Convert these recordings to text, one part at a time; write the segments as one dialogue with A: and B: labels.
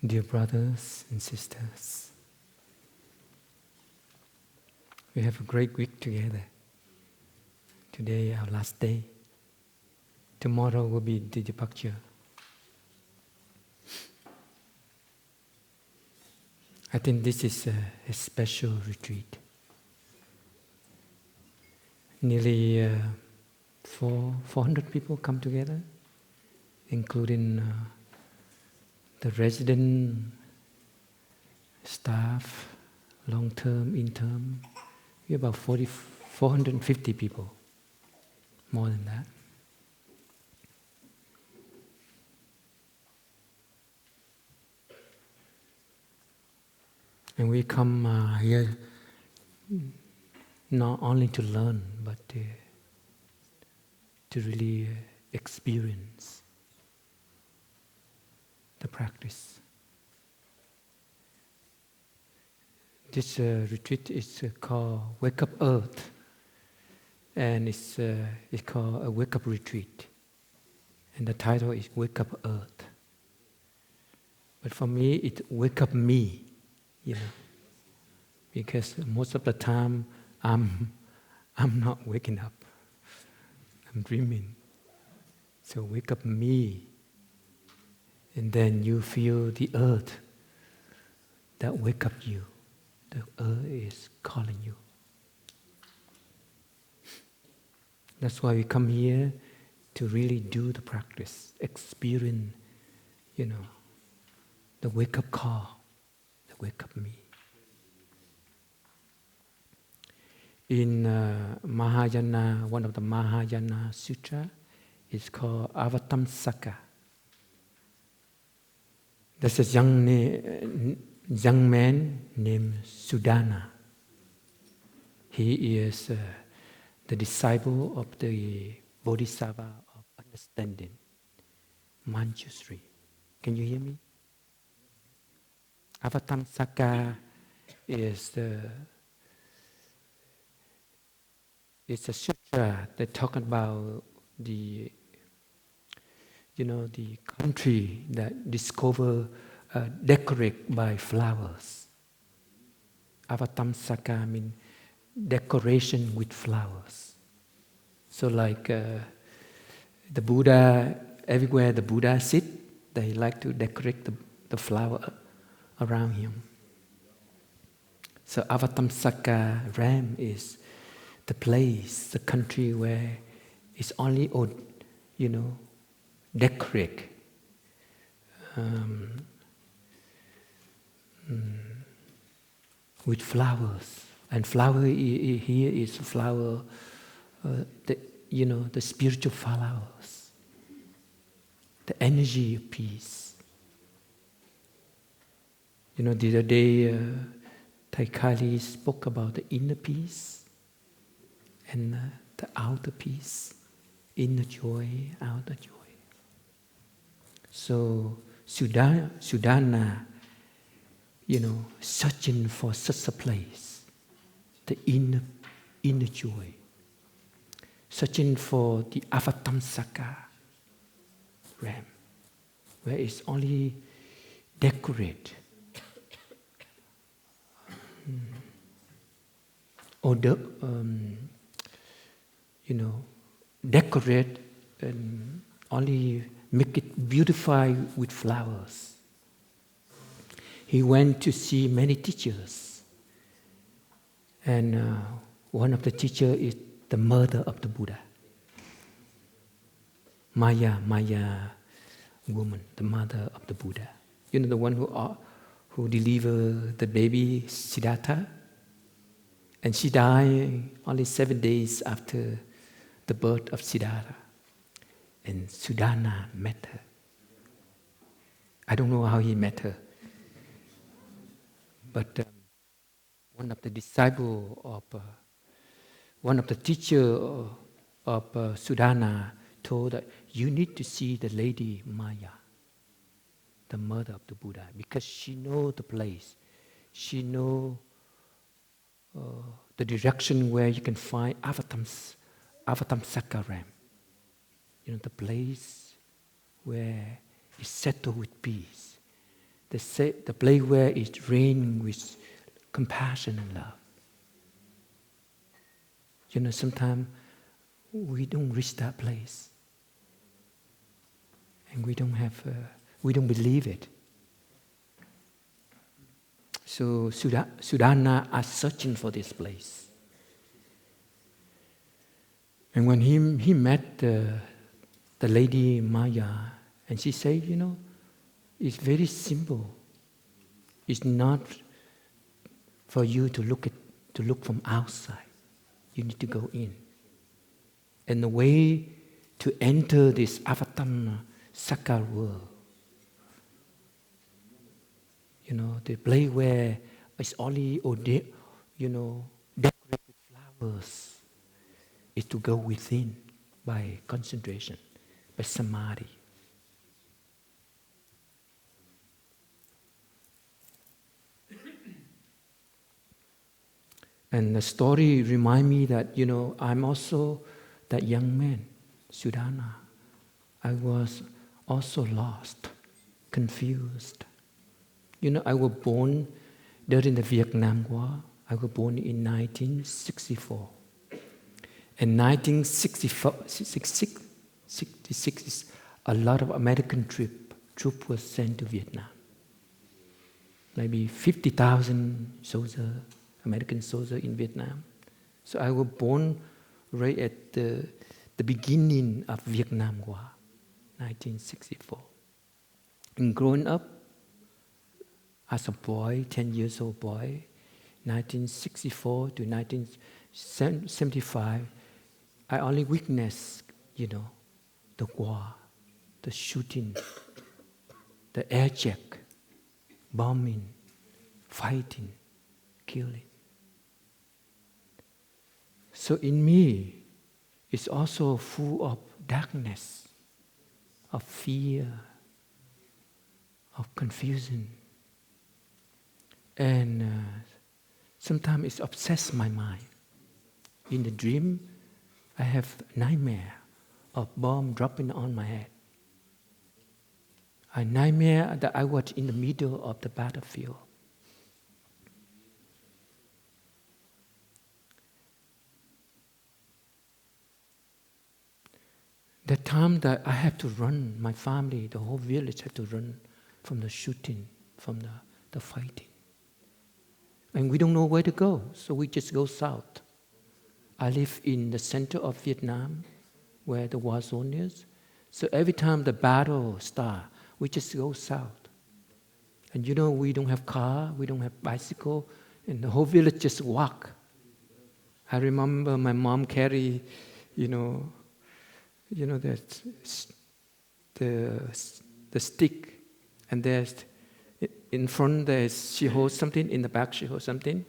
A: Dear brothers and sisters, we have a great week together. Today, our last day. Tomorrow will be the departure. I think this is a special retreat. Nearly 400 people come together, including the resident, staff, long-term, interim. We're about 450 people, more than that. And we come here not only to learn, but to really experience the practice. This retreat is called Wake Up Earth, and it's called a Wake Up Retreat. And the title is Wake Up Earth. But for me, it's Wake Up Me, because most of the time I'm not waking up. I'm dreaming. So wake up me, and then you feel the earth that wake up you. The earth is calling you. That's why we come here to really do the practice, experience, the wake-up call, the wake-up me. In Mahayana, one of the Mahayana Sutra is called Avatamsaka. There's a young man named Sudana. He is the disciple of the Bodhisattva of understanding, Manjushri. Can you hear me? Avatamsaka is it's a sutra that talks about the country that decorate by flowers. Avatamsaka means decoration with flowers. So like the Buddha, everywhere the Buddha sit, they like to decorate the flower around him. So Avatamsaka Ram is the place, the country where it's only decorate with flowers. And flower here is flower, the spiritual flowers, the energy of peace. The other day, Thaikali spoke about the inner peace and the outer peace, inner joy, outer joy. So Sudana, searching for such a place, the inner joy, searching for the Avatamsaka Ram, where it's only decorate. Or decorate and only make it beautify with flowers. He went to see many teachers, and one of the teachers is the mother of the Buddha, Maya woman, the mother of the Buddha. The one who delivered the baby Siddhartha, and she died only 7 days after the birth of Siddhartha. And Sudana met her. I don't know how he met her, but one of the disciples of one of the teachers of Sudana told that you need to see the lady Maya, the mother of the Buddha, because she knows the place. She knows the direction where you can find Avatamsaka Ram. The place where it's settled with peace. the place where it rains with compassion and love. Sometimes we don't reach that place, and we don't believe it. So Sudana are searching for this place. And when he met the lady Maya, and she said, it's very simple. It's not for you to look from outside. You need to go in. And the way to enter this Avatana Sakar world, the place where it's only decorated with flowers, is to go within by concentration, by samadhi. And the story reminds me that, I'm also that young man, Sudana. I was also lost, confused. I was born during the Vietnam War. I was born in 1964. In 1966, a lot of American troops were sent to Vietnam. Maybe 50,000 American soldiers in Vietnam. So I was born right at the beginning of Vietnam War, 1964. And growing up as a boy, 10 years old boy, 1964 to 1975, I only witnessed, the war, the shooting, the airjack, bombing, fighting, killing. So in me, it's also full of darkness, of fear, of confusion. And sometimes it obsesses my mind. In the dream, I have nightmare of bomb dropping on my head. A nightmare that I was in the middle of the battlefield. The time that I have to run, my family, the whole village had to run from the shooting, from the fighting. And we don't know where to go, so we just go south. I live in the center of Vietnam, where the war zone is. So every time the battle starts, we just go south. And we don't have car, we don't have bicycle, and the whole village just walk. I remember my mom carry, that the stick, and there's in front she holds something, in the back she holds something.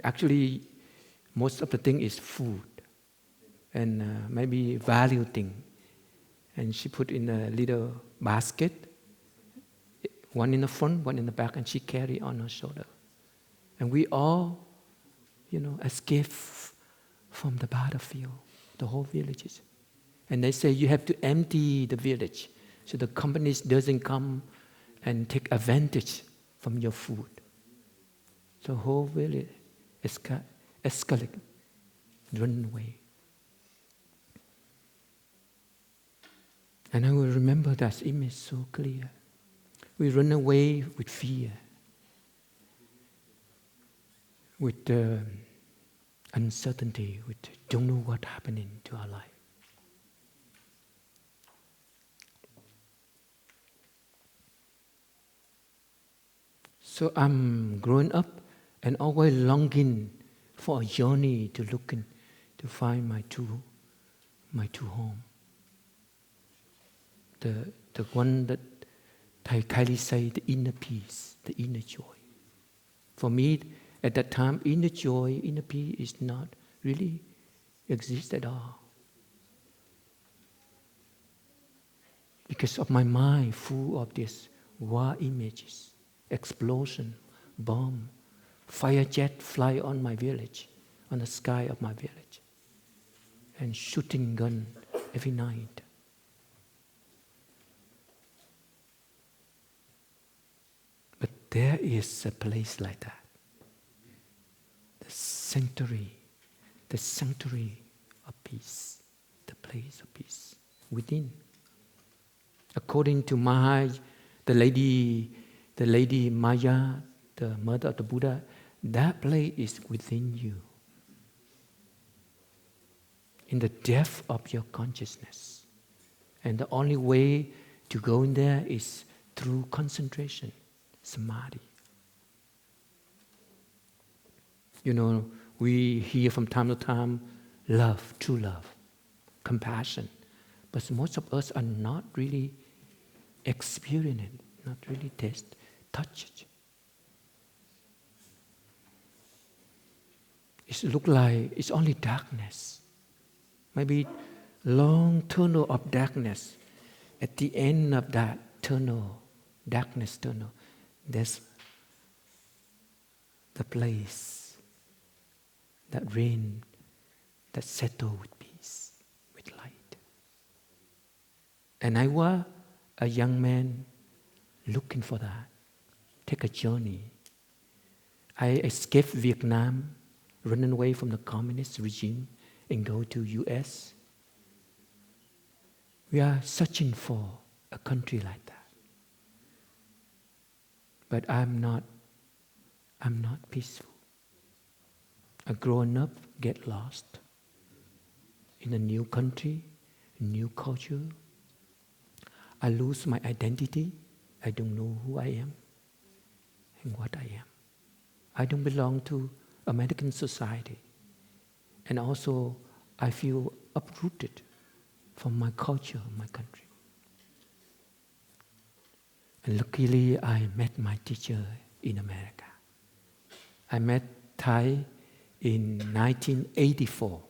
A: Actually, most of the thing is food and maybe value thing. And she put in a little basket, one in the front, one in the back, and she carry on her shoulder. And we all, escape from the battlefield, the whole villages. And they say you have to empty the village so the companies doesn't come and take advantage from your food. So whole village escalate, run away. And I will remember that image so clear. We run away with fear, with uncertainty, with don't know what's happening to our life. So I'm growing up and always longing for a journey to find my true home. The one that Thầy Kylie say, the inner peace, the inner joy. For me, at that time, inner joy, inner peace is not really exist at all. Because of my mind full of these war images, explosion, bomb, fire jet fly on my village, on the sky of my village, and shooting gun every night. there is a place like that. The sanctuary of peace, the place of peace within. According to Mahaya, the lady Maya, the mother of the Buddha, that place is within you. In the depth of your consciousness. And the only way to go in there is through concentration, samadhi. You know, we hear from time to time love, true love, compassion. But most of us are not really experiencing it, not really touch it. It looks like it's only darkness. Maybe long tunnel of darkness. At the end of that darkness tunnel, there's the place that reign, that settle with peace, with light. And I was a young man looking for that, take a journey. I escaped Vietnam, running away from the communist regime and go to US. We are searching for a country like that. But I'm not peaceful. I grown up, get lost in a new country, a new culture. I lose my identity. I don't know who I am and what I am. I don't belong to American society. And also, I feel uprooted from my culture, my country. And luckily, I met my teacher in America. I met Thai in 1984.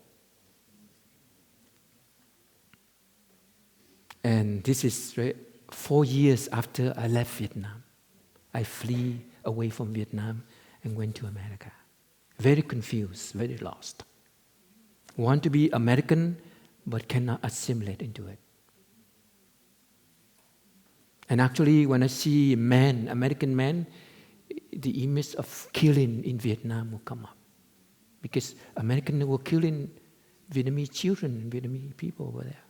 A: And this is 4 years after I left Vietnam. I flee away from Vietnam and went to America. Very confused, very lost. Want to be American, but cannot assimilate into it. And actually, when I see men, American men, the image of killing in Vietnam will come up. Because Americans were killing Vietnamese children, Vietnamese people over there.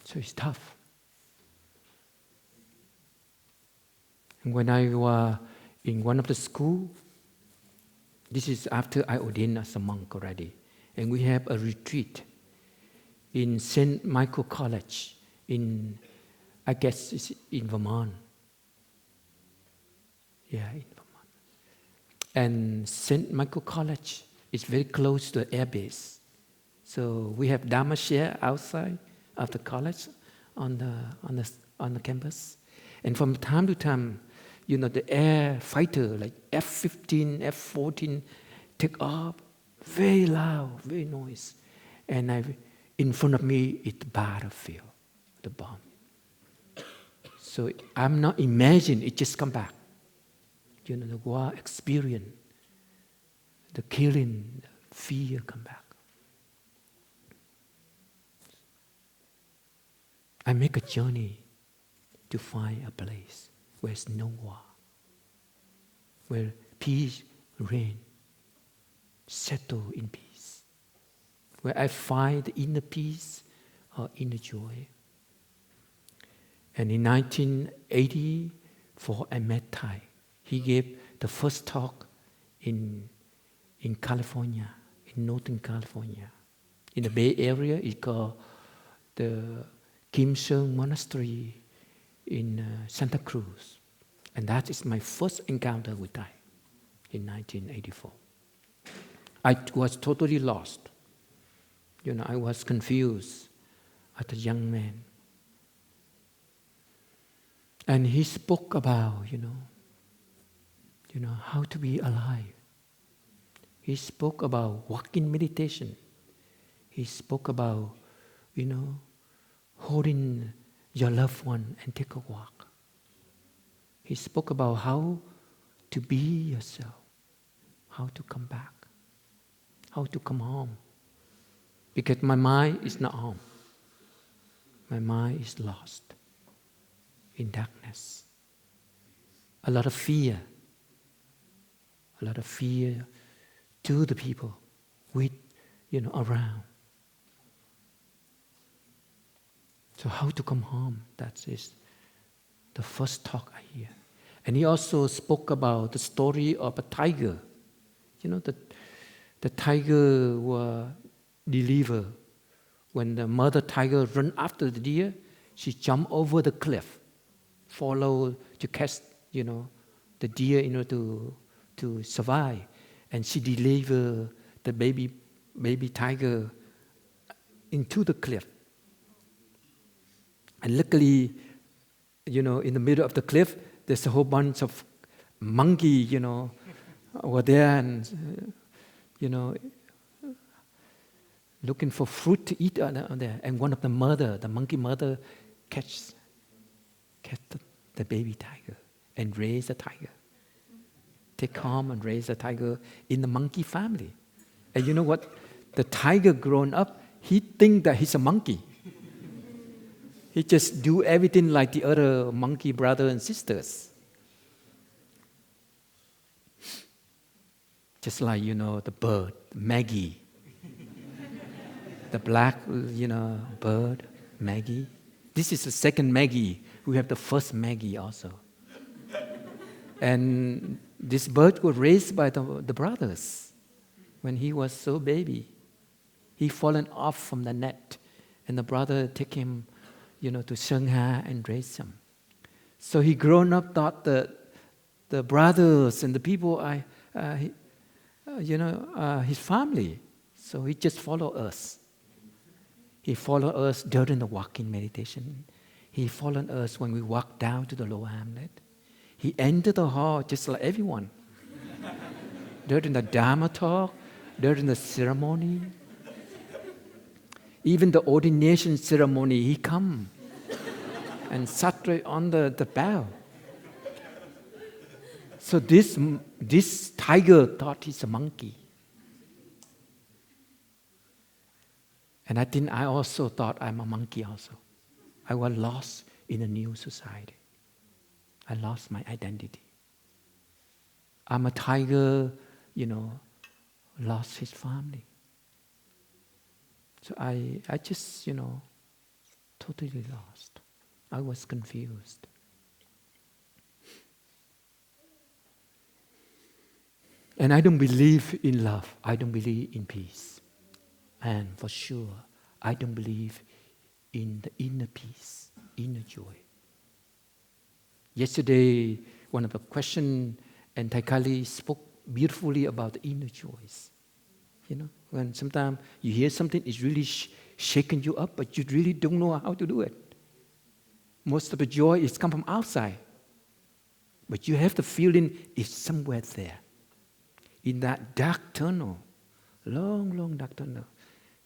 A: So it's tough. And when I was in one of the schools, this is after I ordained as a monk already, and we have a retreat in St. Michael College I guess it's in Vermont. Yeah, in Vermont. And St. Michael College is very close to the air base. So we have Dharma share outside of the college on the campus. And from time to time, you know, the air fighter, like F-15, F-14, take off, very loud, very noise. And in front of me is the battlefield, the bomb. So I'm not imagining, it just come back. You know, the war experience, the killing, the fear come back. I make a journey to find a place where there's no war, where peace reigns, settle in peace, where I find the inner peace or inner joy. And in 1984, I met Thai. He gave the first talk in California, in Northern California. In the Bay Area, it's called the Kim Seung Monastery in Santa Cruz. And that is my first encounter with Thai in 1984. I was totally lost. You know, I was confused as a young man. And he spoke about, you know, how to be alive. He spoke about walking meditation. He spoke about, you know, holding your loved one and take a walk. He spoke about how to be yourself, how to come back, how to come home. Because my mind is not home. My mind is lost in darkness. A lot of fear to the people with, around. So how to come home? That is the first talk I hear. And he also spoke about the story of a tiger. The tiger was delivered. When the mother tiger ran after the deer, she jumped over the cliff, follow to catch, the deer in order to survive. And she delivered the baby tiger into the cliff. And luckily, in the middle of the cliff, there's a whole bunch of monkey, were there and, looking for fruit to eat on there. And one of the monkey mother catch the baby tiger and raise the tiger. Take home and raise the tiger in the monkey family. And you know what? The tiger grown up, he think that he's a monkey. He just do everything like the other monkey brother and sisters. Just like, the bird, Maggie. The black, bird, Maggie. This is the second Maggie. We have the first Maggie also. And this bird was raised by the brothers when he was so baby. He fallen off from the net, and the brother take him, to Shanghai and raise him. So he grown up thought that the brothers and the people his family. So he just follow us. He followed us during the walking meditation. He followed us when we walked down to the Lower Hamlet. He entered the hall just like everyone. During the Dharma talk, during the ceremony, even the ordination ceremony, he come and sat right on the bell. So this tiger thought he's a monkey. And I think I also thought I'm a monkey also. I was lost in a new society. I lost my identity. I'm a tiger, lost his family. So I just, totally lost. I was confused. And I don't believe in love. I don't believe in peace. And for sure, I don't believe in the inner peace, inner joy. Yesterday, one of the questions, and Taikali spoke beautifully about the inner joys. When sometimes you hear something is really shaking you up, but you really don't know how to do it. Most of the joy is come from outside, but you have the feeling it's somewhere there. In that dark tunnel, long dark tunnel,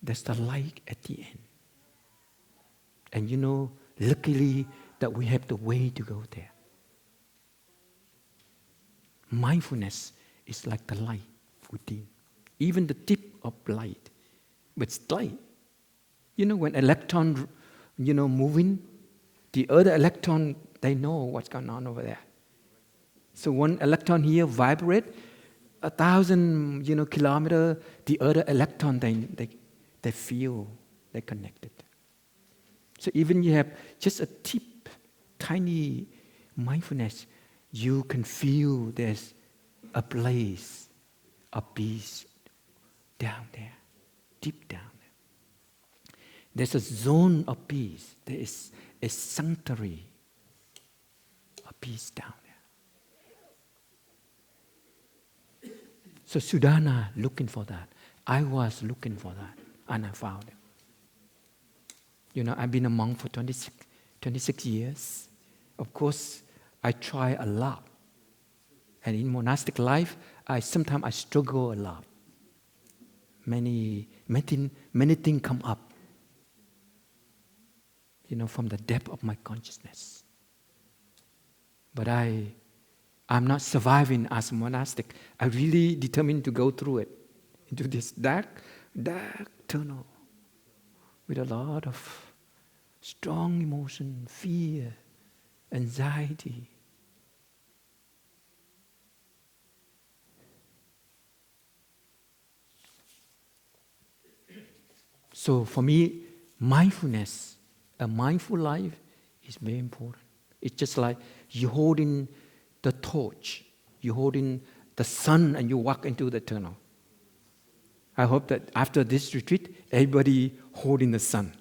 A: there's the light at the end. And luckily that we have the way to go there. Mindfulness is like the light within. Even the tip of light. But it's light. When electron, moving, the other electron, they know what's going on over there. So one electron here vibrate 1,000, kilometers, the other electron, they feel they're connected. So even you have just a tip, tiny mindfulness, you can feel there's a place, a peace down there, deep down there. There's a zone of peace. There is a sanctuary of peace down there. So Sudana looking for that. I was looking for that, and I found it. I've been a monk for 26 years. Of course, I try a lot. And in monastic life, sometimes I struggle a lot. Many things come up, from the depth of my consciousness. But I'm not surviving as a monastic. I really determined to go through it, into this dark tunnel with a lot of strong emotion, fear, anxiety. So for me, mindfulness, a mindful life is very important. It's just like you holding the torch, you holding the sun and you walk into the tunnel. I hope that after this retreat, everybody holding the sun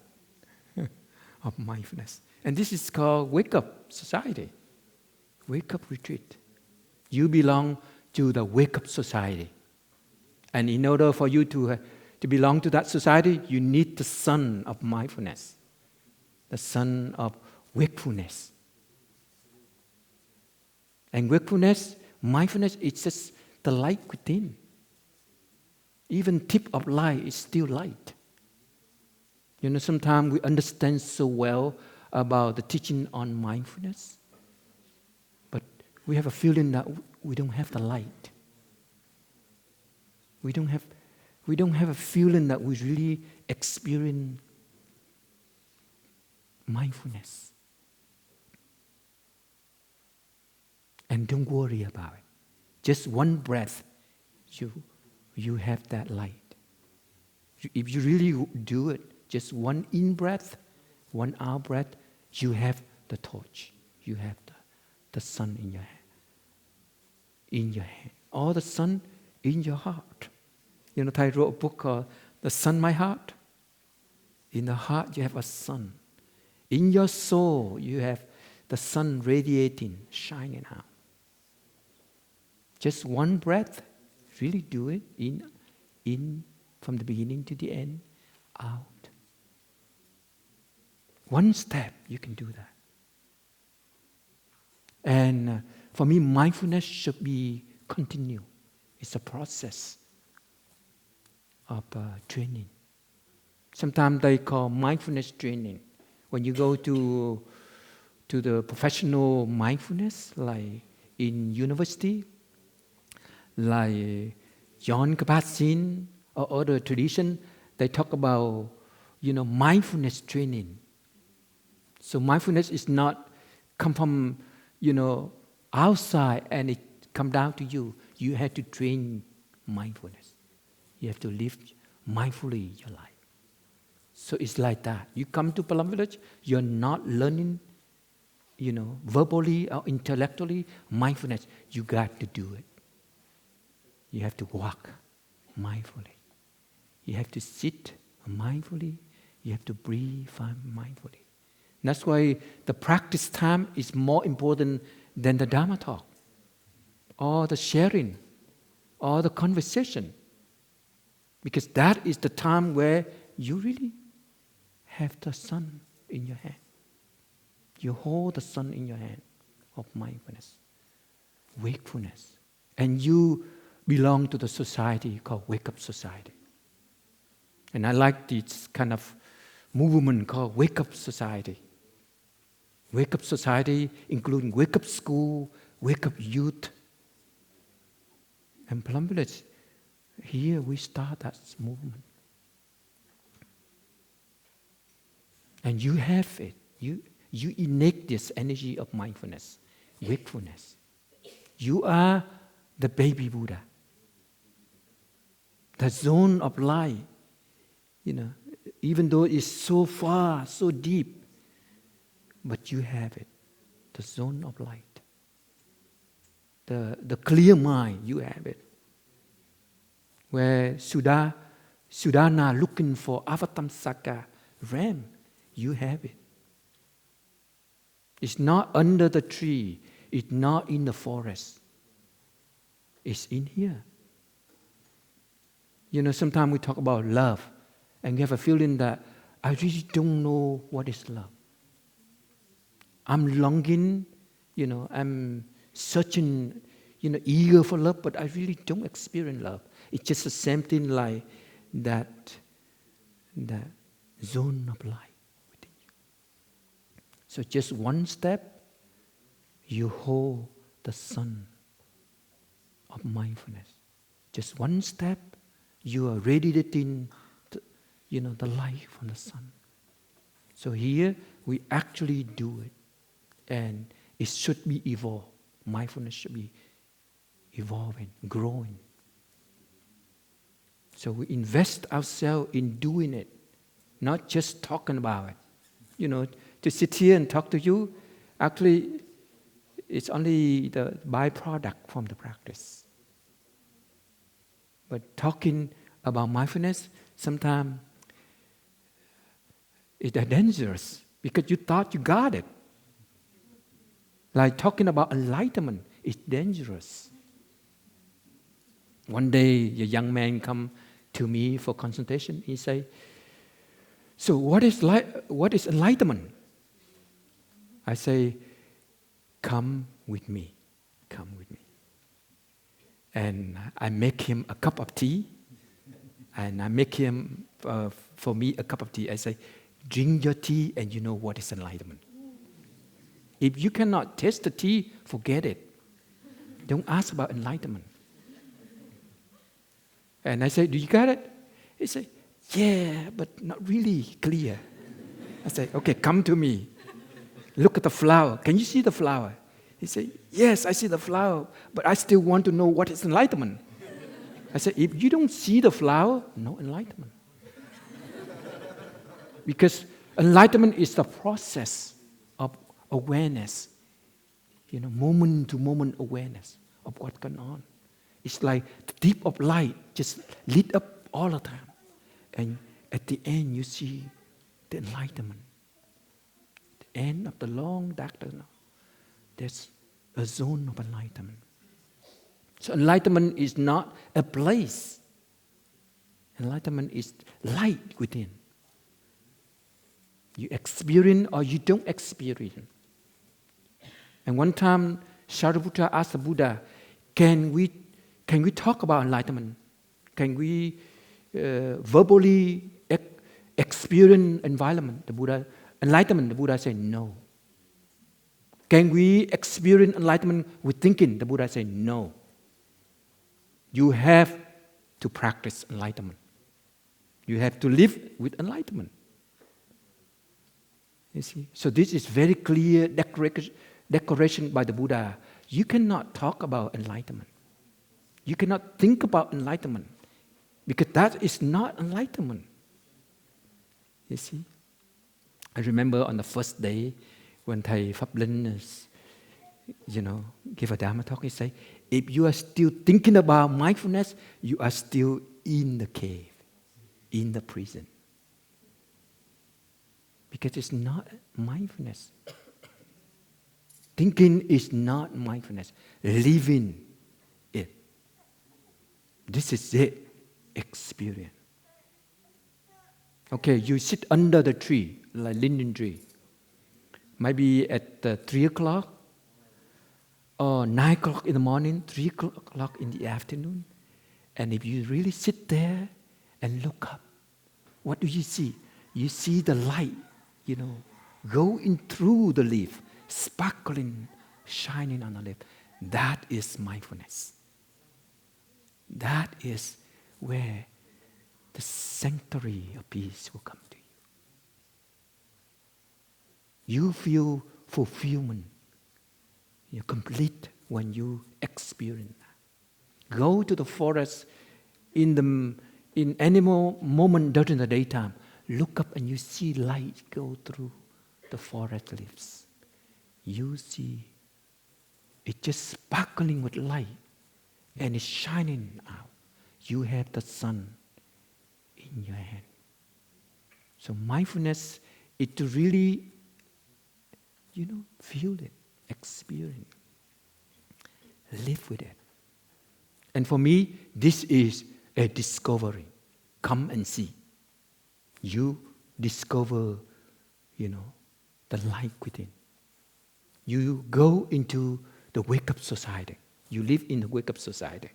A: of mindfulness. And this is called Wake Up Society. Wake Up Retreat. You belong to the Wake Up Society. And in order for you to belong to that society, you need the sun of mindfulness, the sun of wakefulness. And wakefulness, mindfulness, it's just the light within. Even tip of light is still light. You know, sometimes we understand so well about the teaching on mindfulness, but we have a feeling that we don't have the light. We don't have a feeling that we really experience mindfulness. And don't worry about it. Just one breath, you have that light. If you really do it, just one in breath, 1 out breath, you have the torch. You have the sun in your hand. In your hand. Or the sun in your heart. You know, Thai wrote a book called The Sun, My Heart. In the heart, you have a sun. In your soul, you have the sun radiating, shining out. Just one breath, really do it. In from the beginning to the end, out. One step, you can do that. And for me, mindfulness should be continued. It's a process of training. Sometimes they call mindfulness training. When you go to the professional mindfulness, like in university, like Jon Kabat-Zinn or other tradition, they talk about, mindfulness training. So mindfulness is not come from, outside and it come down to you. You have to train mindfulness. You have to live mindfully your life. So it's like that. You come to Palam Village, you're not learning, verbally or intellectually mindfulness. You got to do it. You have to walk mindfully. You have to sit mindfully. You have to breathe mindfully. That's why the practice time is more important than the Dharma talk, or the sharing, or the conversation. Because that is the time where you really have the sun in your hand. You hold the sun in your hand of mindfulness, wakefulness. And you belong to the society called Wake Up Society. And I like this kind of movement called Wake Up Society. Wake Up Society, including Wake Up School, Wake Up Youth. And Palam Village, here we start that movement. And you have it. You innate this energy of mindfulness, wakefulness. You are the baby Buddha. The zone of light, even though it's so far, so deep, but you have it. The zone of light. The clear mind, you have it. Where Sudana looking for Avatamsaka ram, you have it. It's not under the tree. It's not in the forest. It's in here. Sometimes we talk about love, and we have a feeling that I really don't know what is love. I'm longing, I'm searching, eager for love, but I really don't experience love. It's just the same thing like that zone of light within you. So just one step, you hold the sun of mindfulness. Just one step, you are radiating the light from the sun. So here, we actually do it. And it should be evolved. Mindfulness should be evolving, growing. So we invest ourselves in doing it, not just talking about it. You know, to sit here and talk to you, actually, it's only the byproduct from the practice. But talking about mindfulness, sometimes it's dangerous because you thought you got it. Like talking about enlightenment is dangerous. One day, a young man come to me for consultation. He say, "So what is enlightenment?" I say, "Come with me, come with me." And I make him a cup of tea, and I make him for me a cup of tea. I say, "Drink your tea, and you know what is enlightenment." If you cannot taste the tea, forget it. Don't ask about enlightenment. And I say, "Do you got it?" He say, "Yeah, but not really clear." I say, "Okay, come to me. Look at the flower. Can you see the flower?" He say, "Yes, I see the flower, but I still want to know what is enlightenment." I say, "If you don't see the flower, no enlightenment." Because enlightenment is the process of awareness, moment to moment awareness of what's going on. It's like the tip of light just lit up all the time. And at the end, you see the enlightenment. The end of the long dark tunnel. There's a zone of enlightenment. So enlightenment is not a place. Enlightenment is light within. You experience or you don't experience. And one time, Shariputra asked the Buddha, can we talk about enlightenment? Can we verbally experience enlightenment? The Buddha said no. Can we experience enlightenment with thinking? The Buddha said no. You have to practice enlightenment. You have to live with enlightenment. You see? So this is very clear declaration by the Buddha. You cannot talk about enlightenment. You cannot think about enlightenment because that is not enlightenment. You see? I remember on the first day when Thầy Pháp Linh give a Dharma talk, he say, if you are still thinking about mindfulness, you are still in the cave, in the prison. Because it's not mindfulness. Thinking is not mindfulness. Living it. This is it. Experience. Okay, you sit under the tree, like linden tree. Maybe at 3 o'clock or 9 o'clock in the morning, 3 o'clock in the afternoon. And if you really sit there and look up, what do you see? You see the light, going through the leaf, sparkling, shining on the leaf. That is mindfulness. That is where the sanctuary of peace will come to you. You feel fulfillment. You're complete when you experience that. Go to the forest in any moment during the daytime. Look up and you see light go through the forest leaves. You see it just sparkling with light and it's shining out. You have the sun in your hand. So mindfulness is to really, feel it, experience, live with it. And for me, this is a discovery. Come and see. You discover, the light within. You go into the wake-up society. You live in the wake-up society.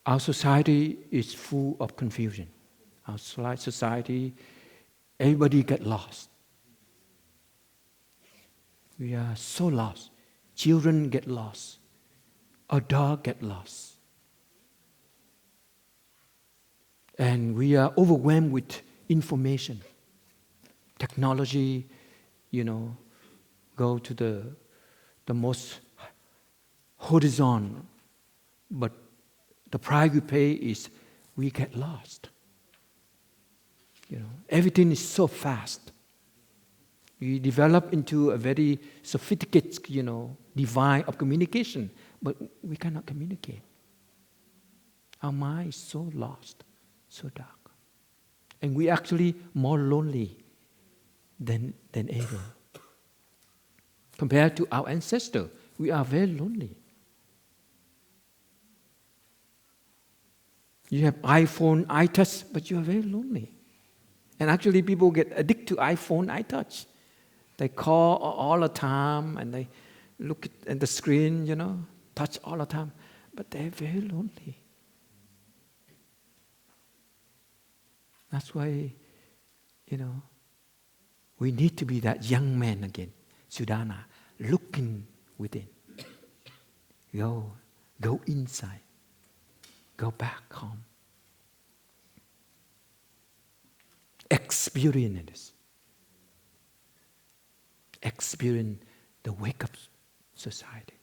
A: Our society is full of confusion. Our society, everybody get lost. We are so lost. Children get lost. A dog get lost. And we are overwhelmed with information. Technology, go to the most horizontal. But the price we pay is we get lost. Everything is so fast. We develop into a very sophisticated, device of communication, but we cannot communicate. Our mind is so lost, so dark. And we actually more lonely than ever. Compared to our ancestors, we are very lonely. You have iPhone, iTouch, but you are very lonely. And actually people get addicted to iPhone, iTouch. They call all the time and they look at the screen, touch all the time. But they're very lonely. That's why, we need to be that young man again, Sudana, looking within. Go inside. Go back home. Experience this. Experience the wake-up society.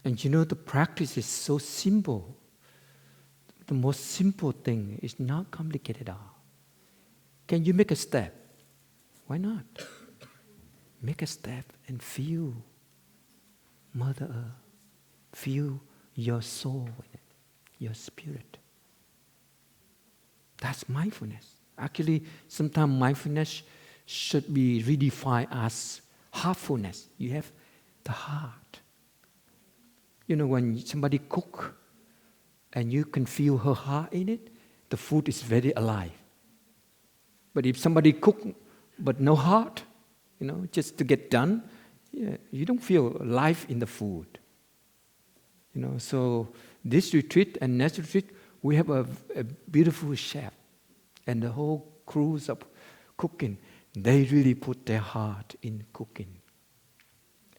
A: And the practice is so simple. The most simple thing is not complicated at all. Can you make a step? Why not? Make a step and feel Mother Earth. Feel your soul in it, your spirit. That's mindfulness. Actually, sometimes mindfulness should be redefined as heartfulness. You have the heart. When somebody cooks and you can feel her heart in it, the food is very alive. But if somebody cooks but no heart, just to get done, you don't feel life in the food. So this retreat and next retreat, we have a beautiful chef. And the whole crews of cooking, they really put their heart in cooking.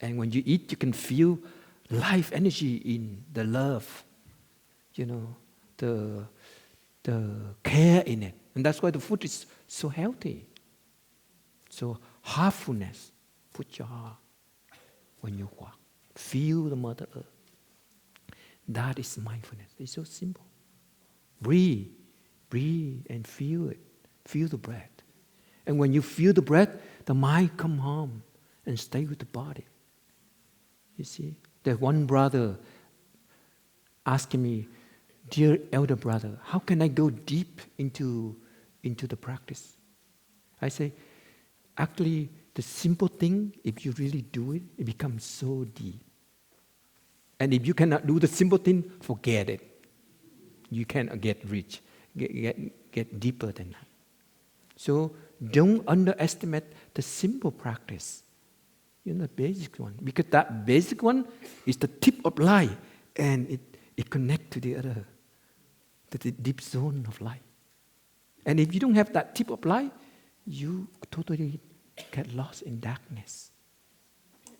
A: And when you eat, you can feel life energy in the love, the care in it. And that's why the food is so healthy. So heartfulness, put your heart when you walk. Feel the Mother Earth. That is mindfulness. It's so simple. Breathe and feel it. Feel the breath. And when you feel the breath, the mind come home and stay with the body. You see? There's one brother asking me, dear elder brother, how can I go deep into the practice? I say, actually, the simple thing, if you really do it, it becomes so deep. And if you cannot do the simple thing, forget it. You cannot get rich, get deeper than that. So don't underestimate the simple practice. The basic one. Because that basic one is the tip of light and it connects to the other, to the deep zone of light. And if you don't have that tip of light, you totally get lost in darkness,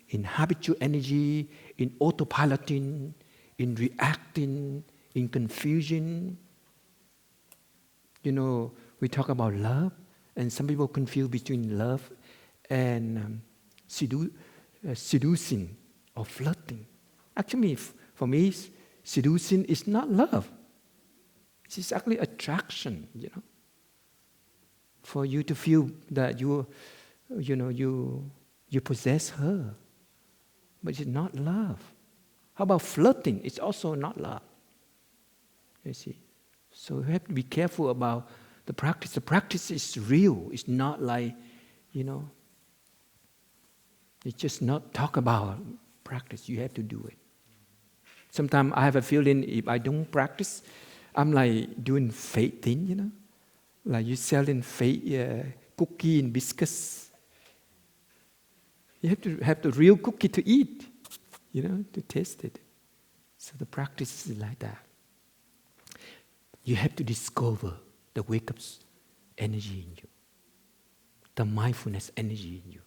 A: in habitual energy, in autopiloting, in reacting, in confusion. We talk about love, and some people confuse between love and seducing or flirting. Actually, for me, seducing is not love. It's actually attraction, For you to feel that you possess her. But it's not love. How about flirting? It's also not love. You see? So we have to be careful about The practice is real. It's not like, it's just not talk about practice. You have to do it. Sometimes I have a feeling if I don't practice, I'm like doing fake thing, Like you selling fake cookie and biscuits. You have to have the real cookie to eat, to taste it. So the practice is like that. You have to discover the wake-up energy in you, the mindfulness energy in you.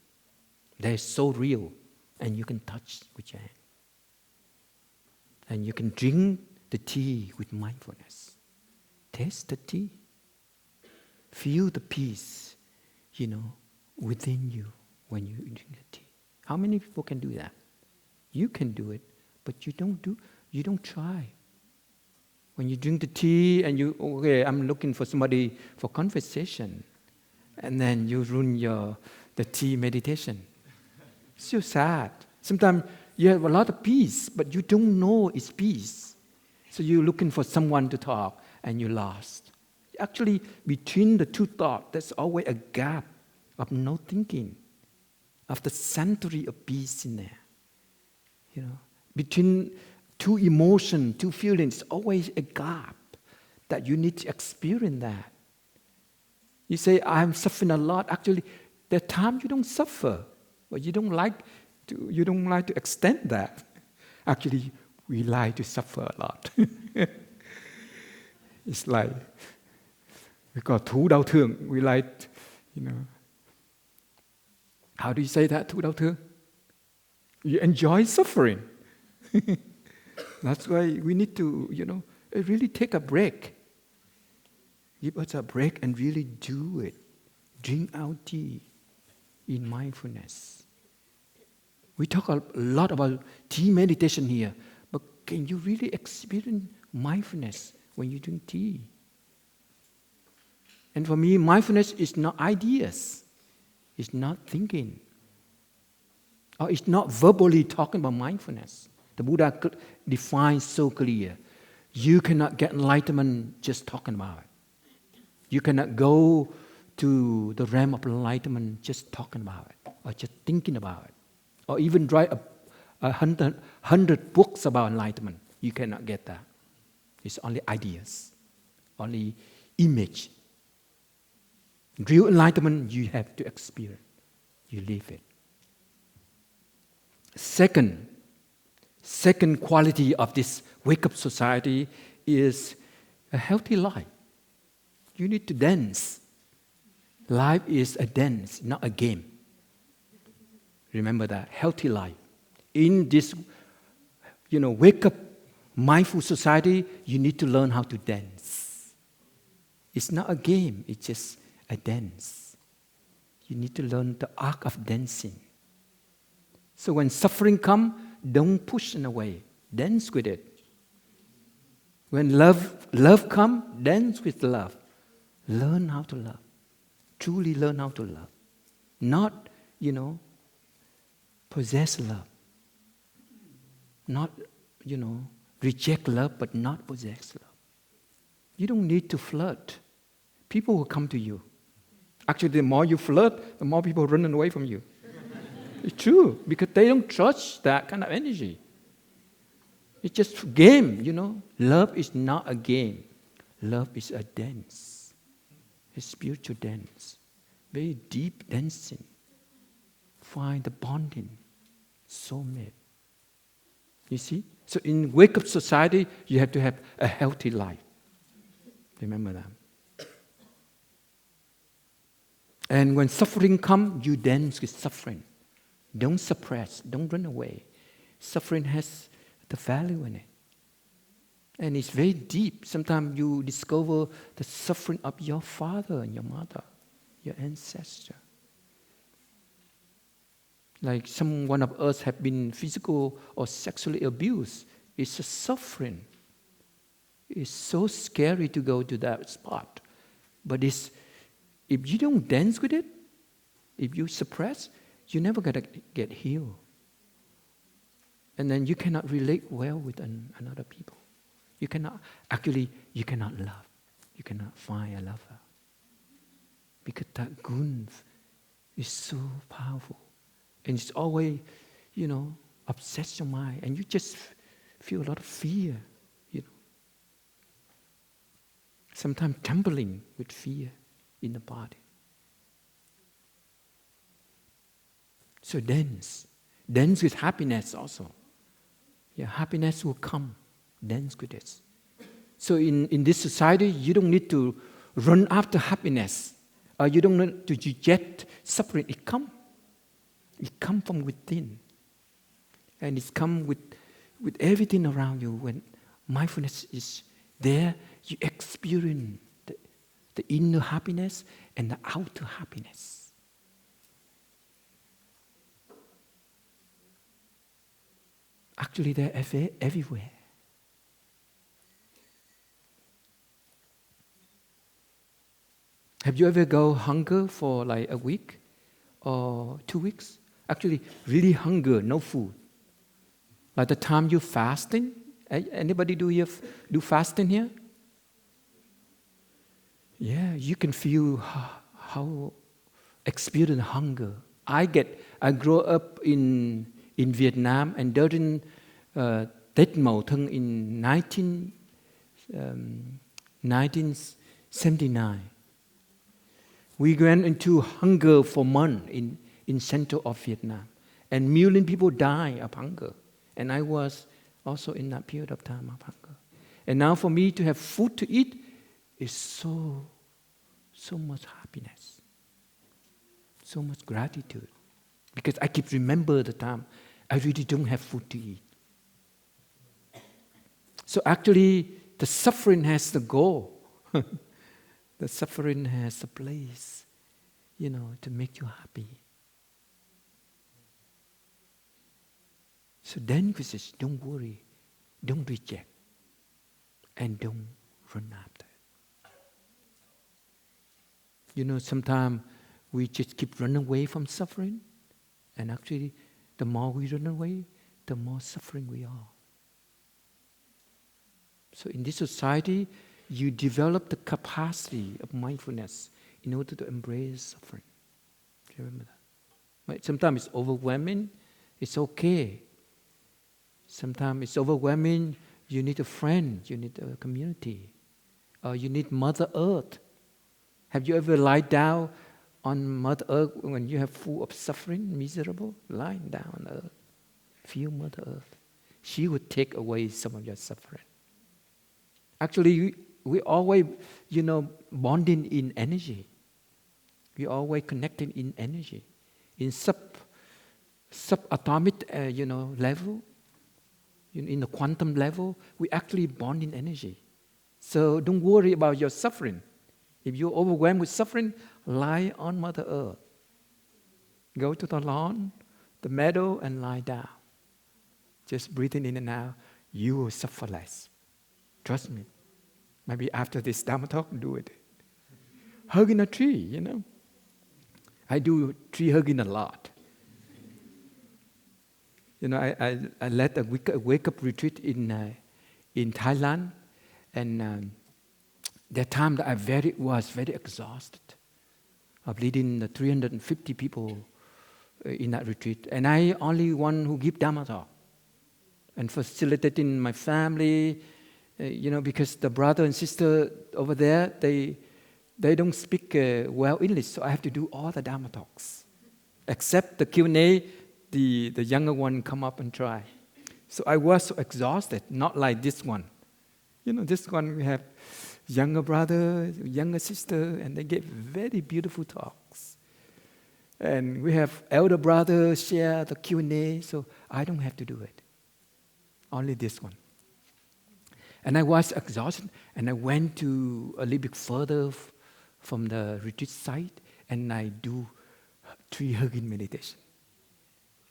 A: They're so real, and you can touch with your hand. And you can drink the tea with mindfulness. Taste the tea. Feel the peace, within you when you drink the tea. How many people can do that? You can do it, but you don't try. When you drink the tea and I'm looking for somebody for conversation, and then you ruin the tea meditation. It's so sad. Sometimes you have a lot of peace, but you don't know it's peace. So you're looking for someone to talk, and you're lost. Actually, between the two thoughts, there's always a gap of no thinking, of the sanctuary of peace in there. Between two emotions, two feelings, always a gap that you need to experience that. You say, I'm suffering a lot. Actually, there are times you don't suffer, but you don't like to extend that. Actually, we like to suffer a lot. It's like we got thú đau thương. We like, How do you say that? Thú đau thương. You enjoy suffering. That's why we need to, really take a break. Give us a break and really do it. Drink our tea in mindfulness. We talk a lot about tea meditation here, but can you really experience mindfulness when you drink tea? And for me, mindfulness is not ideas. It's not thinking. Or it's not verbally talking about mindfulness. The Buddha defines so clear. You cannot get enlightenment just talking about it. You cannot go to the realm of enlightenment just talking about it, or just thinking about it, or even write 100 books about enlightenment. You cannot get that. It's only ideas, only image. Real enlightenment, you have to experience. You live it. Second quality of this wake-up society is a healthy life. You need to dance. Life is a dance, not a game. Remember that. Healthy life. In this, wake-up mindful society, you need to learn how to dance. It's not a game, it's just a dance. You need to learn the art of dancing. So when suffering comes, don't push it away. Dance with it. When love comes, dance with love. Learn how to love. Truly learn how to love. Not, possess love. Not, reject love, but not possess love. You don't need to flirt. People will come to you. Actually, the more you flirt, the more people run away from you. It's true, because they don't trust that kind of energy. It's just a game, Love is not a game. Love is a dance. A spiritual dance. Very deep dancing. Find the bonding. Soulmate. You see? So in wake-up society, you have to have a healthy life. Remember that. And when suffering comes, you dance with suffering. Don't suppress. Don't run away. Suffering has the value in it. And it's very deep. Sometimes you discover the suffering of your father and your mother, your ancestor. Like one of us have been physical or sexually abused. It's a suffering. It's so scary to go to that spot. But if you don't dance with it, if you suppress, you're never going to get healed. And then you cannot relate well with another people. You cannot love. You cannot find a lover. because that gun is so powerful. And it's always, obsess your mind. And you just feel a lot of fear, Sometimes trembling with fear in the body. So dance with happiness also. Yeah, happiness will come. Dance with it. So in this society, you don't need to run after happiness. Or you don't need to reject suffering. It comes. It comes from within. And it's come with everything around you. When mindfulness is there, you experience the inner happiness and the outer happiness. Actually, they're everywhere. Have you ever go hunger for like a week or 2 weeks? Actually, really hunger, no food. Like the time you're fasting. Anybody do fasting here? Yeah, you can feel how experience hunger. I grew up in Vietnam, and during Tết Mậu Thân in 1979, we went into hunger for months in central of Vietnam, and million people died of hunger, and I was also in that period of time of hunger. And now for me to have food to eat is so much happiness, so much gratitude, because I keep remember the time I really don't have food to eat. So actually, the suffering has the goal. The suffering has a place, to make you happy. So then we say, don't worry, don't reject, and don't run after it. Sometimes we just keep running away from suffering, and actually, the more we run away, the more suffering we are. So in this society, you develop the capacity of mindfulness in order to embrace suffering. Do you remember that? Right? Sometimes it's overwhelming, it's okay. Sometimes it's overwhelming, you need a friend, you need a community, or you need Mother Earth. Have you ever lied down on Mother Earth when you have full of suffering, miserable? Lying down on earth. Feel Mother Earth. She would take away some of your suffering. Actually, we always, bonding in energy. We always connecting in energy. In subatomic, level, in the quantum level, we actually bond in energy. So don't worry about your suffering. If you're overwhelmed with suffering, lie on Mother Earth. Go to the lawn, the meadow, and lie down. Just breathing in and out, you will suffer less. Trust me. Maybe after this Dhamma talk, do it. Hugging a tree, I do tree hugging a lot. I led a wake-up retreat in Thailand, and that time that I was very exhausted of leading the 350 people in that retreat, and I only one who give Dhamma talk and facilitating my family, because the brother and sister over there they don't speak well English, so I have to do all the Dhamma talks, except the Q&A. The younger one come up and try. So I was so exhausted, not like this one. This one we have younger brother, younger sister, and they give very beautiful talks. And we have elder brother share the Q&A, so I don't have to do it. Only this one. And I was exhausted, and I went to a little bit further from the retreat site, and I do tree hugging meditation.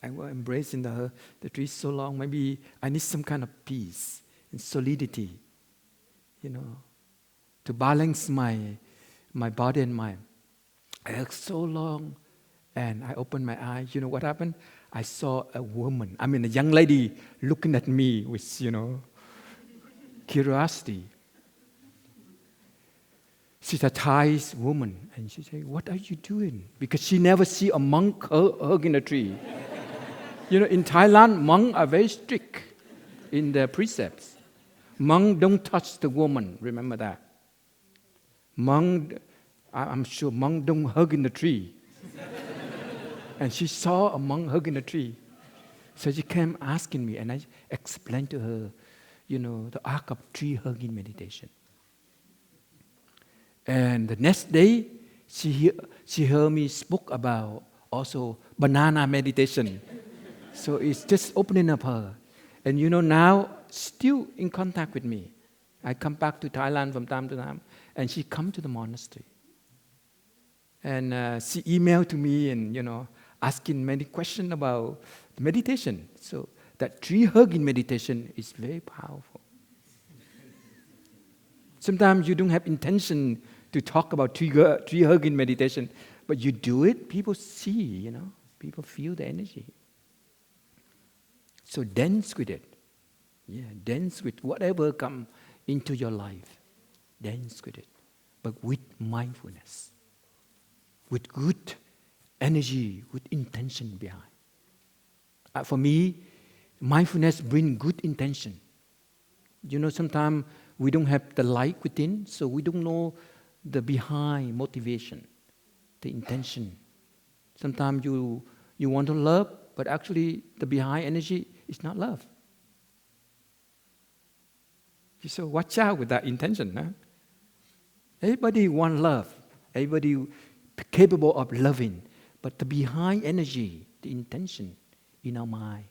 A: I was embracing the tree so long, maybe I need some kind of peace and solidity, to balance my body and mind. I hugged so long, and I opened my eyes. You know what happened? I saw a woman, a young lady looking at me with, curiosity. She's a Thai woman, and she said, "What are you doing?" Because she never see a monk hugging a tree. In Thailand, monks are very strict in their precepts. Monk don't touch the woman. Remember that. I'm sure monk don't hug in the tree. And she saw a monk hugging a tree. So she came asking me, and I explained to her, the arc of tree hugging meditation. And the next day, she heard me spoke about also banana meditation. So it's just opening up her. And now still in contact with me. I come back to Thailand from time to time, and she come to the monastery. And she emailed to me and, asking many questions about meditation. So that tree hugging meditation is very powerful. Sometimes you don't have intention to talk about tree hugging meditation, but you do it, people see, people feel the energy. So dance with it. Yeah, dance with whatever come into your life. Dance with it, but with mindfulness, with good energy, with intention behind. For me, mindfulness brings good intention. Sometimes we don't have the light within, so we don't know the behind motivation, the intention. Sometimes you want to love, but actually the behind energy is not love. So watch out with that intention. Huh? Everybody wants love. Everybody capable of loving. But the behind energy, the intention in our mind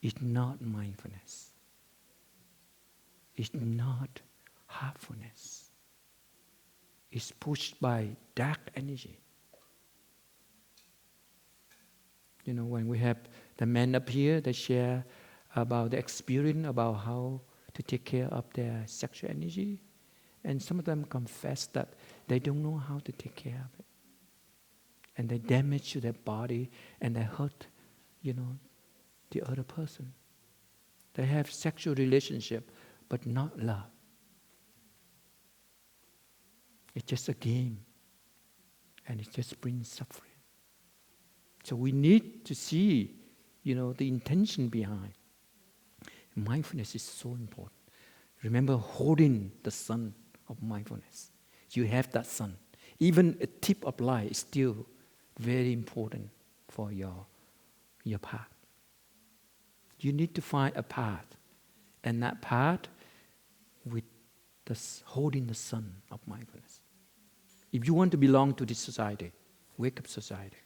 A: is not mindfulness. It's not heartfulness. It's pushed by dark energy. When we have the men up here, they share about the experience about how to take care of their sexual energy. And some of them confess that they don't know how to take care of it. And they damage to their body and they hurt, the other person. They have sexual relationship, but not love. It's just a game. And it just brings suffering. So we need to see, the intention behind. Mindfulness is so important. Remember holding the sun of mindfulness. You have that sun. Even a tip of light is still very important for your path. You need to find a path. And that path with holding the sun of mindfulness. If you want to belong to this society, wake up society.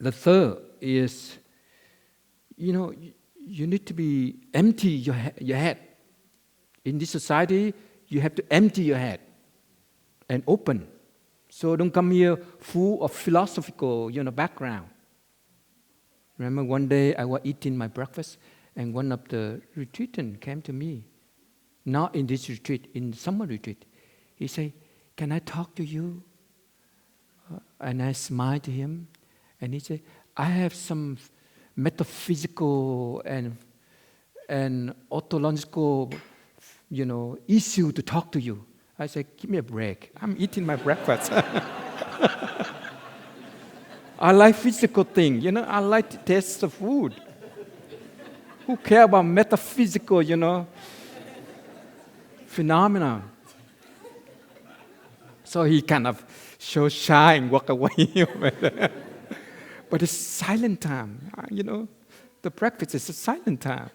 A: The third is, you need to be empty your head. In this society, you have to empty your head and open. So don't come here full of philosophical, background. Remember one day I was eating my breakfast and one of the retreatants came to me. Not in this retreat, in summer retreat. He said, "Can I talk to you?" And I smiled to him. And he said, "I have some metaphysical and ontological, issue to talk to you." I said, "Give me a break. I'm eating my breakfast." I like physical things, I like to taste the food. Who care about metaphysical, phenomena? So he kind of show shy and walk away. But it's silent time, The breakfast is a silent time.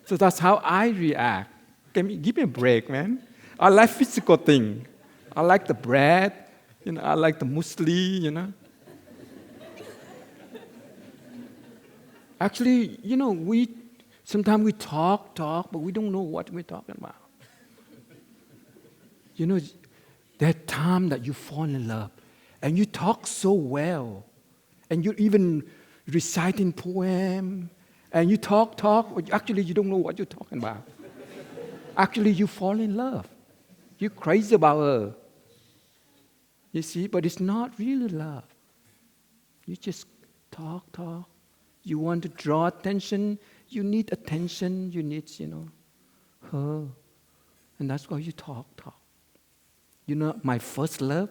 A: So that's how I react. Give me a break, man. I like physical things. I like the bread, I like the muesli, Actually, sometimes we talk, but we don't know what we're talking about. That time that you fall in love and you talk so well and you even reciting poem and you talk, but actually you don't know what you're talking about. Actually, you fall in love. You're crazy about her. You see, but it's not really love. You just talk. You want to draw attention. You need attention. You need, her. And that's why you talk. You know, my first love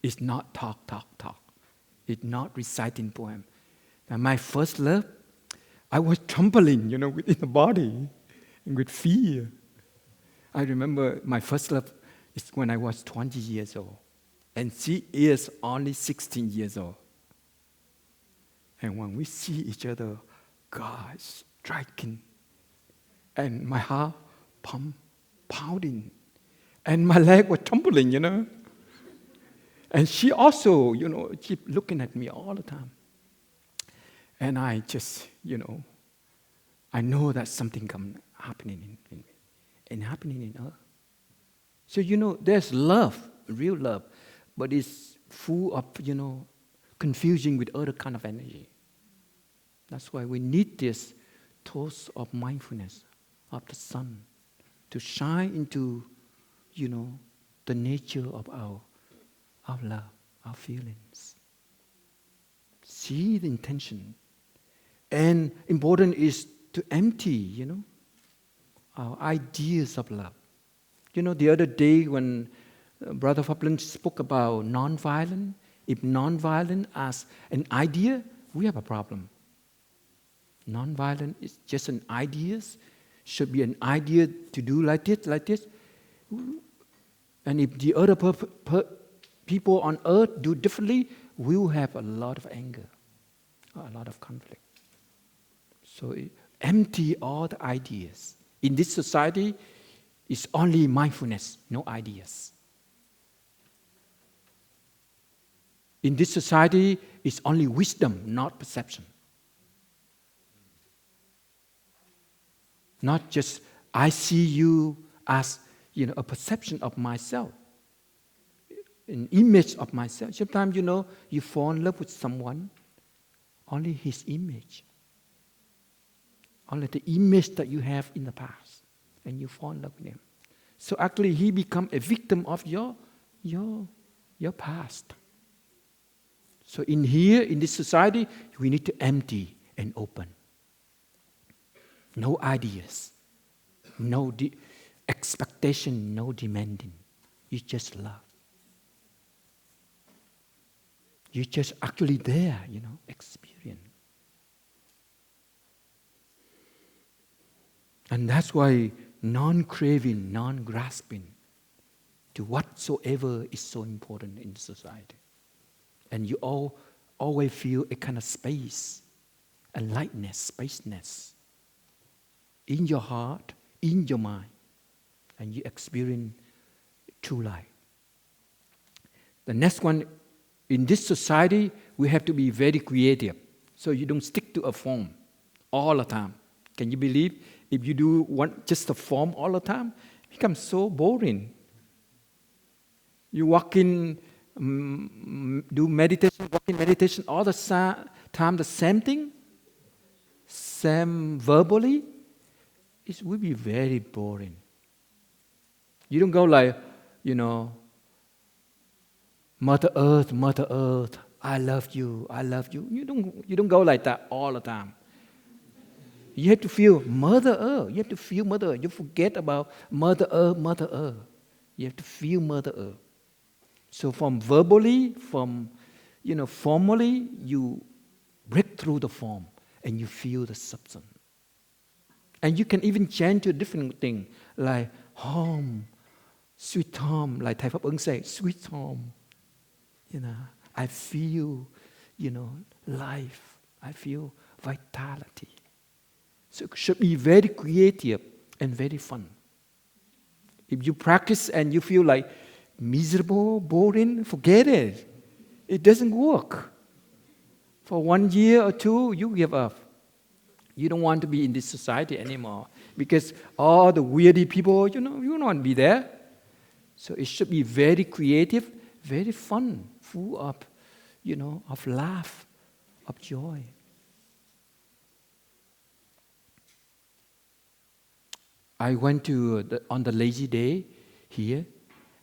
A: is not talk. It's not reciting poem. And my first love, I was trembling, within the body and with fear. I remember my first love is when I was 20 years old. And she is only 16 years old. And when we see each other, God striking. And my heart pounding. And my leg was trembling, And she also, keep looking at me all the time. And I just, I know that something happening in me and happening in her. So, there's love, real love, but it's full of, confusing with other kind of energy. That's why we need this toast of mindfulness of the sun to shine into, the nature of our love, our feelings. See the intention. And important is to empty, our ideas of love. The other day when Brother Fablen spoke about non-violent, if non-violent as an idea, we have a problem. Non-violent is just an idea, should be an idea to do like this. And if the other people on earth do differently, we will have a lot of anger, a lot of conflict. So empty all the ideas. In this society, it's only mindfulness, no ideas. In this society, it's only wisdom, not perception. Not just, I see you as, a perception of myself, an image of myself. Sometimes, you fall in love with someone, only his image. Only the image that you have in the past, and you fall in love with him. So actually, he becomes a victim of your past. So in this society, we need to empty and open. No ideas, no expectation, no demanding. You just love. You just actually there, experience. And that's why non-craving, non-grasping to whatsoever is so important in society. And you always feel a kind of space, a lightness, spaceness in your heart, in your mind, and you experience true life. The next one, in this society, we have to be very creative. So you don't stick to a form all the time. Can you believe if you do just a form all the time, it becomes so boring. You walk in, do meditation, walk in meditation all the time, the same thing, same verbally, it will be very boring. You don't go like, Mother Earth, I love you. You don't go like that all the time. You have to feel Mother Earth. You have to feel Mother Earth. You forget about Mother Earth. You have to feel Mother Earth. So from verbally, formally, you break through the form and you feel the substance. And you can even change to a different thing, like home, sweet home, like Thai Pháp Ứng say, sweet home. I feel, life. I feel vitality. So it should be very creative and very fun. If you practice and you feel like miserable, boring, forget it. It doesn't work. For 1 year or 2, you give up. You don't want to be in this society anymore because all the weirdy people, you don't want to be there. So it should be very creative, very fun, full of, of laugh, of joy. I went to, on the lazy day here,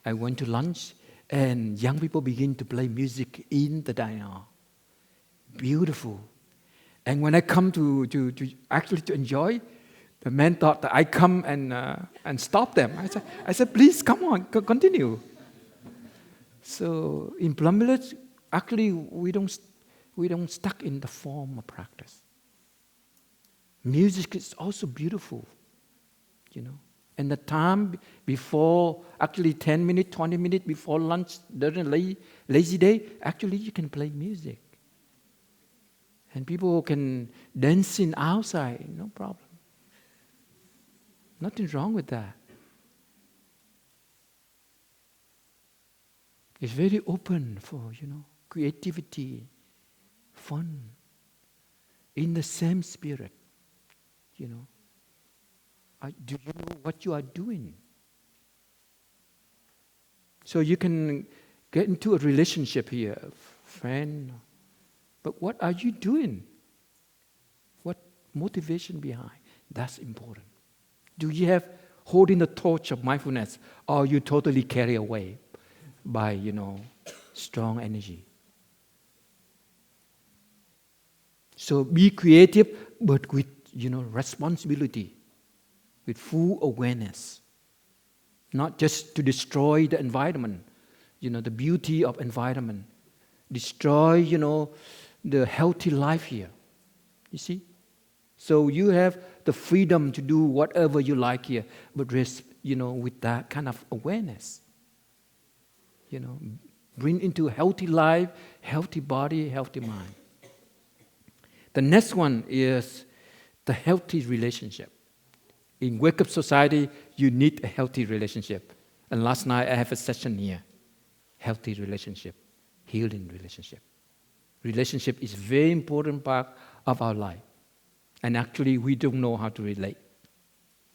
A: I went to lunch and young people begin to play music in the diner. Beautiful. And when I come to actually to enjoy, The man thought that I come and stop them. I said, please, come on, continue. So in Plum Village, actually, we don't stuck in the form of practice. Music is also beautiful, And the time before, actually 10 minutes, 20 minutes before lunch, during lazy day, actually you can play music. And people can dance in outside, no problem. Nothing wrong with that. It's very open for, creativity, fun, in the same spirit, Do you know what you are doing? So you can get into a relationship here, friend, but what are you doing? What motivation behind? That's important. Do you have holding the torch of mindfulness, or are you totally carried away by, strong energy? So be creative, but with, responsibility, with full awareness. Not just to destroy the environment, the beauty of environment. Destroy, the healthy life here. You see? So you have the freedom to do whatever you like here, but with that kind of awareness. Bring into a healthy life, healthy body, healthy mind. The next one is the healthy relationship. In Wake Up Society, you need a healthy relationship. And last night I have a session here. Healthy relationship, healing relationship. Relationship is a very important part of our life. And actually, we don't know how to relate.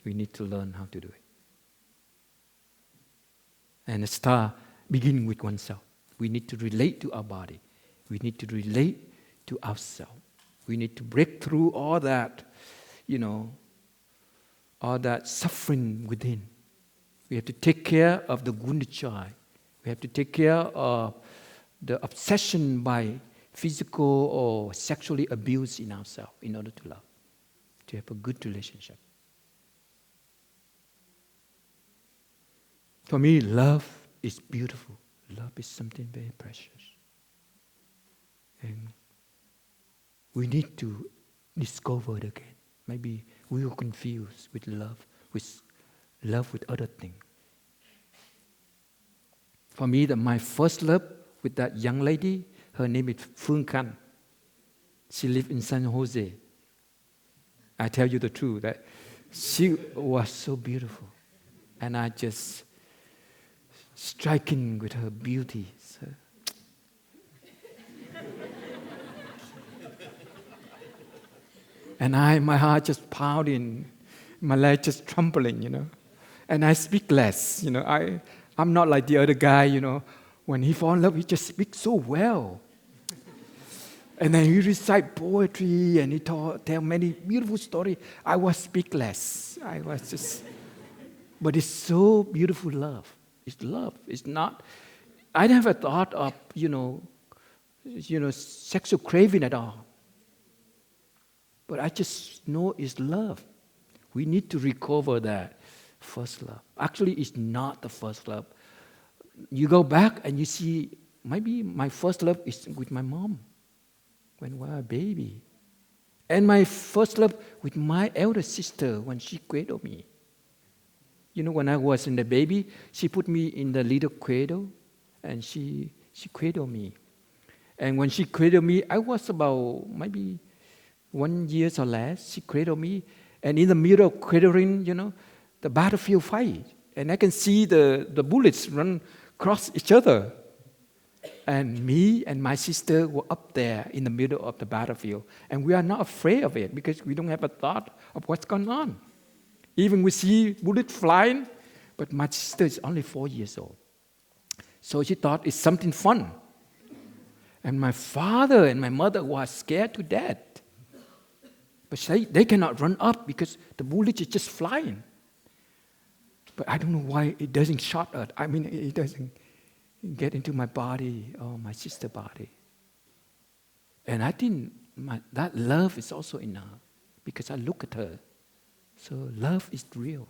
A: We need to learn how to do it. And start beginning with oneself. We need to relate to our body. We need to relate to ourselves. We need to break through all that, all that suffering within. We have to take care of the wounded child. We have to take care of the obsession by physical or sexually abuse in ourselves in order to love, to have a good relationship. For me, love is beautiful. Love is something very precious. And we need to discover it again. Maybe we were confused with love with other things. For me, my first love with that young lady, her name is Phương Can. She lived in San Jose. I tell you the truth, that she was so beautiful. And I just striking with her beauty. So. And my heart just pounding, my leg just trembling, And I speak less, I'm not like the other guy, When he falls in love, he just speaks so well. And then he recite poetry and he tell many beautiful stories. I was speechless. I was just, but it's so beautiful love. It's love. It's not, I never thought of, sexual craving at all. But I just know it's love. We need to recover that first love. Actually, it's not the first love. You go back and you see, maybe my first love is with my mom when we were a baby. And my first love with my elder sister when she cradled me. When I was in the baby, she put me in the little cradle and she cradled me. And when she cradled me, I was about maybe 1 year or less. She cradled me. And in the middle of cradling, the battlefield fight. And I can see the bullets run across each other. And me and my sister were up there in the middle of the battlefield. And we are not afraid of it because we don't have a thought of what's going on. Even we see bullets flying, but my sister is only 4 years old. So she thought it's something fun. And my father and my mother were scared to death. But they cannot run up because the bullet is just flying. But I don't know why it doesn't shot us. It doesn't get into my body or my sister's body. And I think that love is also enough because I look at her. So love is real.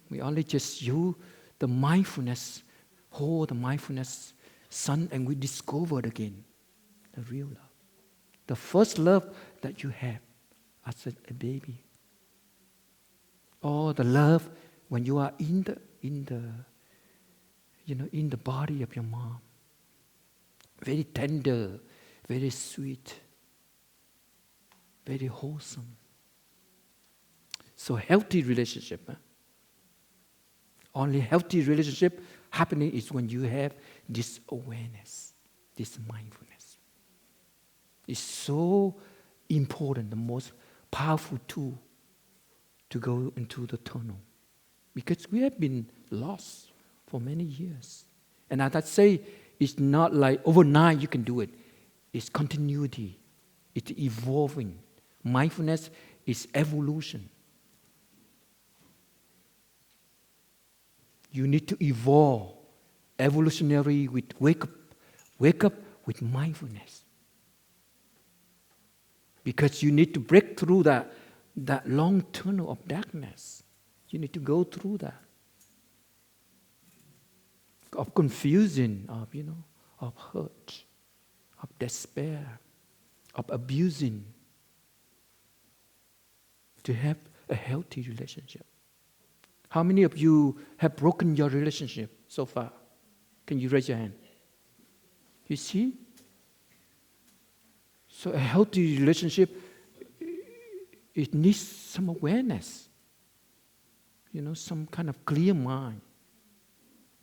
A: We only just use the mindfulness, hold the mindfulness, Son, and we discovered again the real love. The first love that you have as a baby. Or the love when you are in the body of your mom. Very tender, very sweet, very wholesome. So healthy relationship. Only healthy relationship happening is when you have this awareness, this mindfulness. It's so important, the most powerful tool to go into the tunnel. Because we have been lost for many years. And as I say, it's not like overnight you can do it. It's continuity. It's evolving. Mindfulness is evolution. You need to evolve evolutionary with wake up with mindfulness. Because you need to break through that long tunnel of darkness. You need to go through that. Of confusion, of hurt, of despair, of abusing. To have a healthy relationship. How many of you have broken your relationship so far? Can you raise your hand? You see? So a healthy relationship, it needs some awareness. Some kind of clear mind.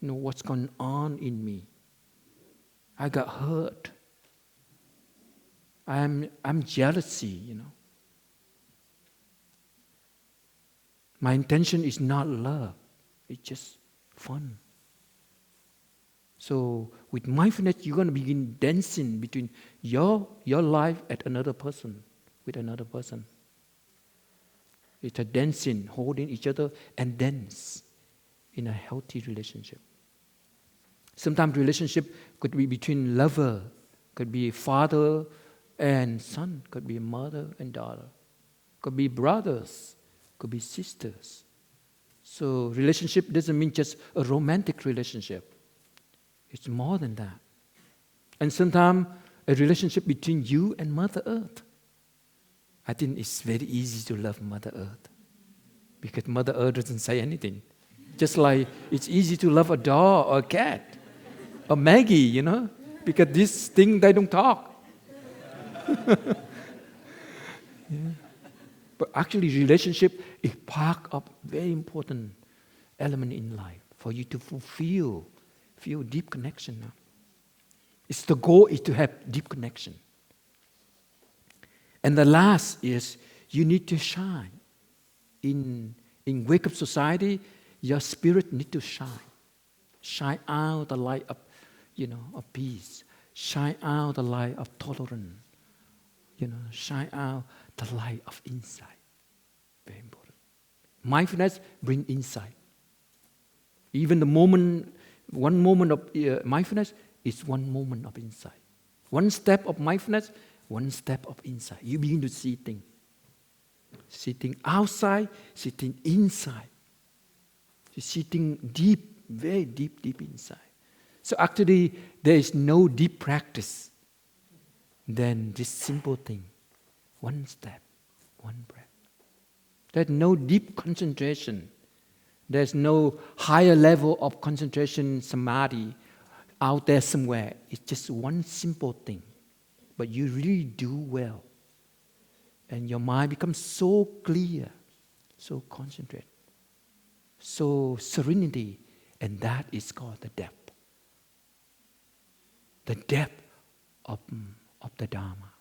A: What's going on in me. I got hurt. I'm jealousy, My intention is not love. It's just fun. So with mindfulness, you're going to begin dancing between your life and another person, with another person. It's a dancing, holding each other and dance in a healthy relationship. Sometimes relationship could be between lover, could be father and son, could be mother and daughter, could be brothers, could be sisters. So relationship doesn't mean just a romantic relationship. It's more than that. And sometimes a relationship between you and Mother Earth. I think it's very easy to love Mother Earth because Mother Earth doesn't say anything. Just like it's easy to love a dog or a cat or Maggie, because this thing, they don't talk. Yeah. But actually, relationship is part of very important element in life for you to feel deep connection. The goal is to have deep connection. And the last is you need to shine. In Wake Up Society, your spirit needs to shine. Shine out the light of, of peace. Shine out the light of tolerance. Shine out the light of insight. Very important. Mindfulness brings insight. Even one moment of mindfulness is one moment of insight. One step of mindfulness, one step of insight. You begin to see things. Sitting outside, sitting inside. Sitting deep, very deep, deep inside. So actually, there is no deep practice than this simple thing. One step, one breath. There's no deep concentration. There's no higher level of concentration, samadhi, out there somewhere. It's just one simple thing. But you really do well. And your mind becomes so clear, so concentrated, so serenity. And that is called the depth. The depth of the Dharma.